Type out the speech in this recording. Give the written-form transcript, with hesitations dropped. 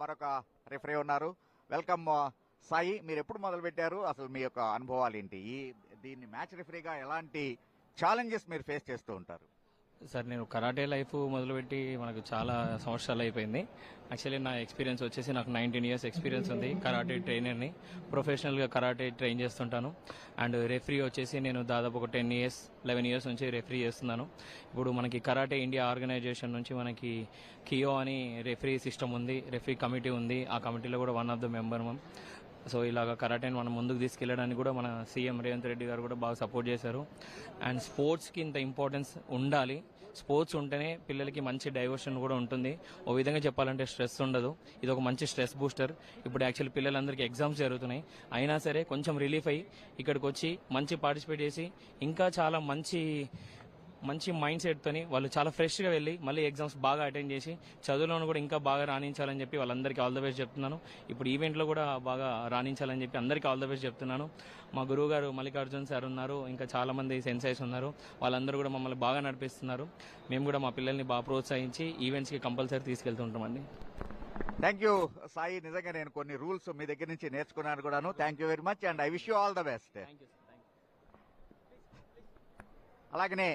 మరొక రిఫరీ ఉన్నారు. వెల్కమ్ సాయి, మీరు ఎప్పుడు మొదలు పెట్టారు, అసలు మీ యొక్క అనుభవాలు ఏంటి, దీన్ని మ్యాచ్ రిఫరీగా ఎలాంటి ఛాలెంజెస్ మీరు ఫేస్ చేస్తూ ఉంటారు? సార్ నేను కరాటే లైఫ్ మొదలుపెట్టి మనకు చాలా సంవత్సరాలు అయిపోయింది. యాక్చువల్లీ నా ఎక్స్పీరియన్స్ వచ్చేసి నాకు 19 ఇయర్స్ ఎక్స్పీరియన్స్ ఉంది. కరాటే ట్రైనర్ని, ప్రొఫెషనల్గా కరాటే ట్రైన్ చేస్తుంటాను. అండ్ రెఫరీ వచ్చేసి నేను దాదాపు ఒక 10 ఇయర్స్ 11 ఇయర్స్ నుంచి రెఫరీ చేస్తున్నాను. ఇప్పుడు మనకి కరాటే ఇండియా ఆర్గనైజేషన్ నుంచి మనకి కియో అని రెఫరీ సిస్టమ్ ఉంది, రెఫరీ కమిటీ ఉంది. ఆ కమిటీలో కూడా one of the member. So ఇలాగ కరాటేని మనం ముందుకు తీసుకెళ్ళడానికి కూడా మన సీఎం రేవంత్ రెడ్డి గారు కూడా బాగా సపోర్ట్ చేశారు. అండ్ స్పోర్ట్స్కి ఇంత ఇంపార్టెన్స్ ఉండాలి. స్పోర్ట్స్ ఉంటేనే పిల్లలకి మంచి డైవర్షన్ కూడా ఉంటుంది. ఓ విధంగా చెప్పాలంటే స్ట్రెస్ ఉండదు. ఇది ఒక మంచి స్ట్రెస్ బూస్టర్. ఇప్పుడు యాక్చువల్లీ పిల్లలందరికీ ఎగ్జామ్స్ జరుగుతున్నాయి, అయినా సరే కొంచెం రిలీఫ్ అయ్యి ఇక్కడికి వచ్చి మంచి పార్టిసిపేట్ చేసి ఇంకా చాలా మంచి మైండ్ సెట్తోని వాళ్ళు చాలా ఫ్రెష్గా వెళ్ళి మళ్ళీ ఎగ్జామ్స్ బాగా అటెండ్ చేసి చదువులోనూ కూడా ఇంకా బాగా రాణించాలని చెప్పి వాళ్ళందరికీ ఆల్ ద బెస్ట్ చెప్తున్నాను. ఇప్పుడు ఈవెంట్లో కూడా బాగా రాణించాలని చెప్పి అందరికీ ఆల్ ద బెస్ట్ చెప్తున్నాను. మా గురువు గారు మల్లికార్జున్ సార్ ఉన్నారు, ఇంకా చాలా మంది సెన్సైస్ ఉన్నారు. వాళ్ళందరూ కూడా మమ్మల్ని బాగా నడిపిస్తున్నారు. మేము కూడా మా పిల్లల్ని బాగా ప్రోత్సహించి ఈవెంట్స్కి కంపల్సరీ తీసుకెళ్తుంటామండి. థ్యాంక్ యూ సాయి, నిజంగా నేను కొన్ని రూల్స్ మీ దగ్గర నుంచి నేర్చుకున్నాను కూడాను. Thank you very much and I wish you all the best. అలాగనే